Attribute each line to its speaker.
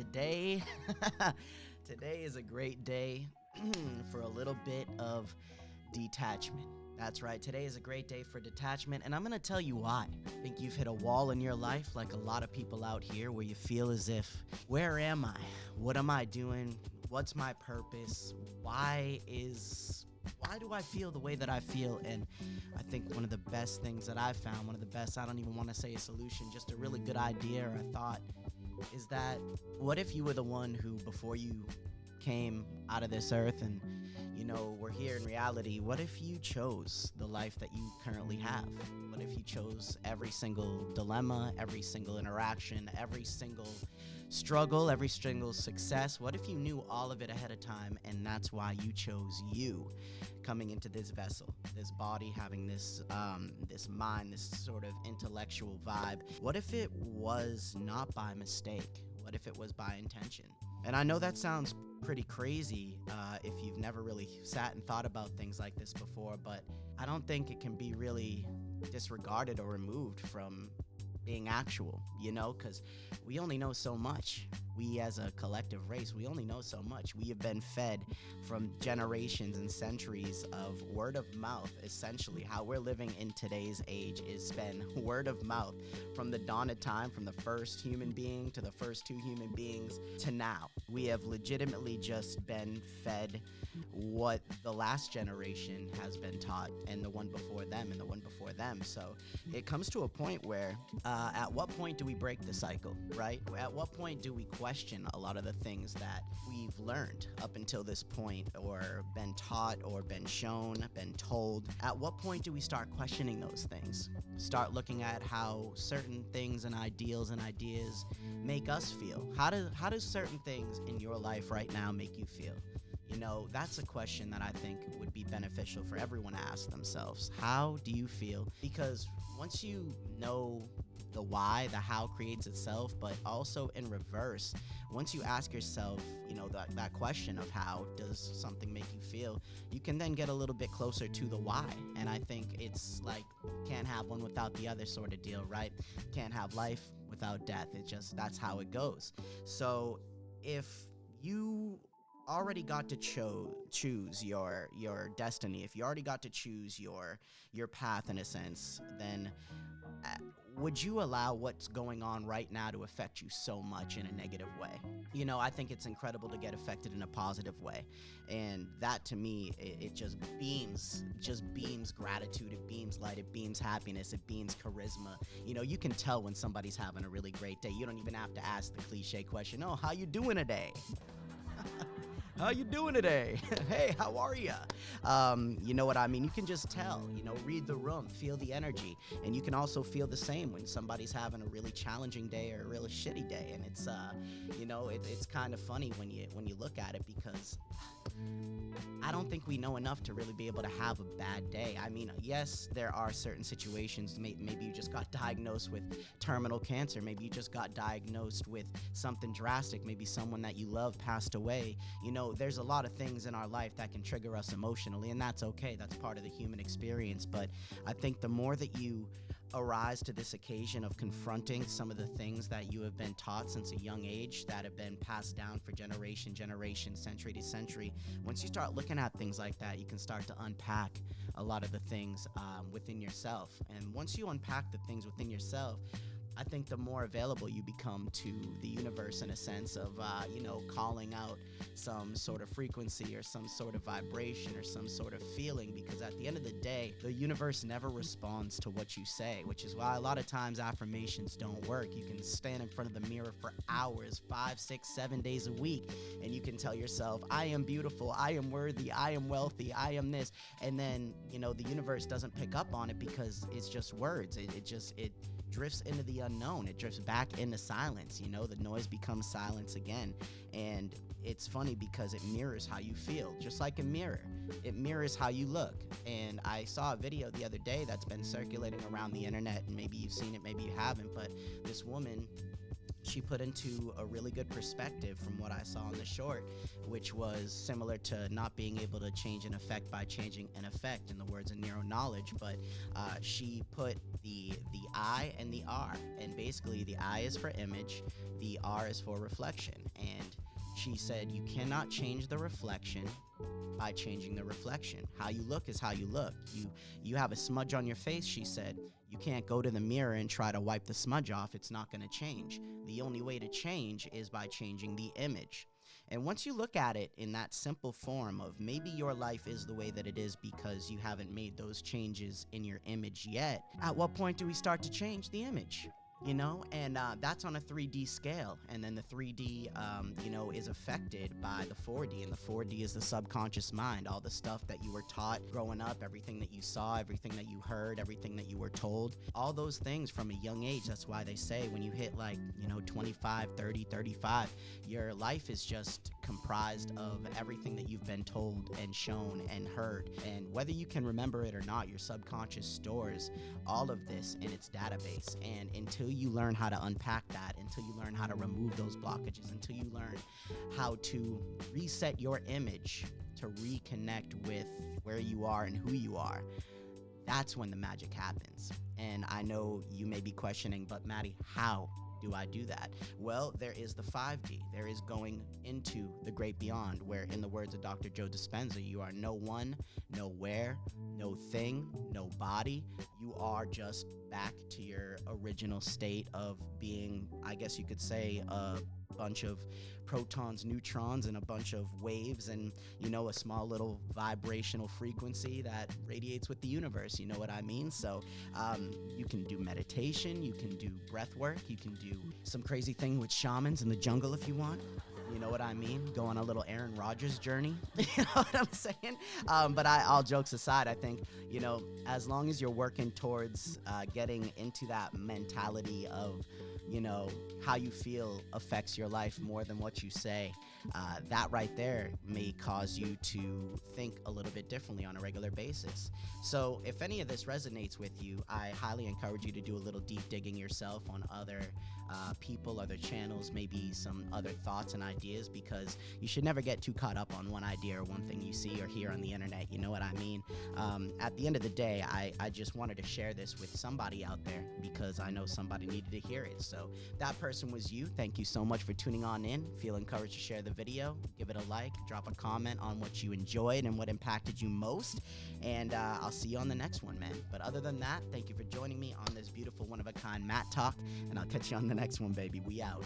Speaker 1: today, today is a great day for a little bit of detachment. That's right, today is a great day for detachment, and I'm going to tell you why. I think you've hit a wall in your life, like a lot of people out here, where you feel as if, where am I? What am I doing? What's my purpose? Why do I feel the way that I feel? And I think one of the best things that I've found, one of the best, I don't even want to say a solution, just a really good idea or a thought, is that what if you were the one who, before you came out of this earth and, we're here in reality, what if you chose the life that you currently have? What if you chose every single dilemma, every single interaction, every single struggle, every single success? What if you knew all of it ahead of time, and that's why you chose you coming into this vessel, this body, having this mind, this sort of intellectual vibe? What if it was not by mistake? What if it was by intention? And I know that sounds pretty crazy if you've never really sat and thought about things like this before, but I don't think it can be really disregarded or removed from being actual, because we only know so much. We as a collective race, we only know so much. We have been fed from generations and centuries of word of mouth. Essentially, how we're living in today's age is been word of mouth from the dawn of time, from the first human being to the first two human beings to now. We have legitimately just been fed what the last generation has been taught, and the one before them, and the one before them. So it comes to a point where at what point do we break the cycle, right? At what point do we question a lot of the things that we've learned up until this point, or been taught, or been shown, been told? At what point do we start questioning those things? Start looking at how certain things and ideals and ideas make us feel. How do certain things in your life right now make you feel? That's a question that I think would be beneficial for everyone to ask themselves. How do you feel? Because once you know the why, the how creates itself, but also in reverse, once you ask yourself, that question of how does something make you feel, you can then get a little bit closer to the why. And I think it's like, can't have one without the other sort of deal, right? Can't have life without death. That's how it goes. So if you already got to choose your destiny, if you already got to choose your path in a sense, then would you allow what's going on right now to affect you so much in a negative way? I think it's incredible to get affected in a positive way. And that, to me, it just beams gratitude, it beams light, it beams happiness, it beams charisma. You can tell when somebody's having a really great day. You don't even have to ask the cliche question, oh, how you doing today? How you doing today? Hey, how are ya? You know what I mean? You can just tell, read the room, feel the energy. And you can also feel the same when somebody's having a really challenging day or a really shitty day. And it's, it's kind of funny when you look at it, because I don't think we know enough to really be able to have a bad day. I mean, yes, there are certain situations. Maybe you just got diagnosed with terminal cancer. Maybe you just got diagnosed with something drastic. Maybe someone that you love passed away. There's a lot of things in our life that can trigger us emotionally, and that's okay. That's part of the human experience. But I think the more that you arise to this occasion of confronting some of the things that you have been taught since a young age, that have been passed down for generation, century to century, once you start looking at things like that, you can start to unpack a lot of the things within yourself. And once you unpack the things within yourself, I think the more available you become to the universe, in a sense of, calling out some sort of frequency or some sort of vibration or some sort of feeling, because at the end of the day, the universe never responds to what you say, which is why a lot of times affirmations don't work. You can stand in front of the mirror for hours, 5, 6, 7 days a week, and you can tell yourself, I am beautiful, I am worthy, I am wealthy, I am this, and then, the universe doesn't pick up on it because it's just words. It drifts into the unknown. It drifts back into silence. The noise becomes silence again. And it's funny because it mirrors how you feel, just like a mirror. It mirrors how you look. And I saw a video the other day that's been circulating around the internet, and maybe you've seen it, maybe you haven't, but this woman, she put into a really good perspective from what I saw in the short, which was similar to not being able to change an effect by changing an effect, in the words of Neuro Knowledge. But she put the I and the R. And basically the I is for image, the R is for reflection. And she said you cannot change the reflection by changing the reflection. How you look is how you look. You have a smudge on your face, she said. You can't go to the mirror and try to wipe the smudge off. It's not going to change. The only way to change is by changing the image. And once you look at it in that simple form of maybe your life is the way that it is because you haven't made those changes in your image yet, at what point do we start to change the image? You know, and that's on a 3D scale. And then the 3D, is affected by the 4D. And the 4D is the subconscious mind, all the stuff that you were taught growing up, everything that you saw, everything that you heard, everything that you were told, all those things from a young age. That's why they say when you hit 25, 30, 35, your life is just comprised of everything that you've been told and shown and heard. And whether you can remember it or not, your subconscious stores all of this in its database. And until you learn how to unpack that, until you learn how to remove those blockages, until you learn how to reset your image to reconnect with where you are and who you are, that's when the magic happens. And I know you may be questioning, but Matty, how do I do that? Well, there is the 5D. There is going into the great beyond, where in the words of Dr. Joe Dispenza, you are no one, no where, no thing, no body. You are just back to your original state of being, I guess you could say, a bunch of protons, neutrons, and a bunch of waves, and a small little vibrational frequency that radiates with the universe. You know what I mean? So you can do meditation, you can do breath work, you can do some crazy thing with shamans in the jungle if you want. You know what I mean? Go on a little Aaron Rodgers journey. You know what I'm saying? But all jokes aside, I think, as long as you're working towards getting into that mentality of, how you feel affects your life more than what you say, that right there may cause you to think a little bit differently on a regular basis. So if any of this resonates with you, I highly encourage you to do a little deep digging yourself on other people, other channels, maybe some other thoughts and ideas, because you should never get too caught up on one idea or one thing you see or hear on the internet. You know what I mean? At the end of the day, I just wanted to share this with somebody out there because I know somebody needed to hear it. So that person was you. Thank you so much for tuning on in. Feel encouraged to share the video, give it a like, drop a comment on what you enjoyed and what impacted you most. And I'll see you on the next one, man. But other than that, thank you for joining me on this beautiful one-of-a-kind Matt Talk, and I'll catch you on the next one, baby. We out.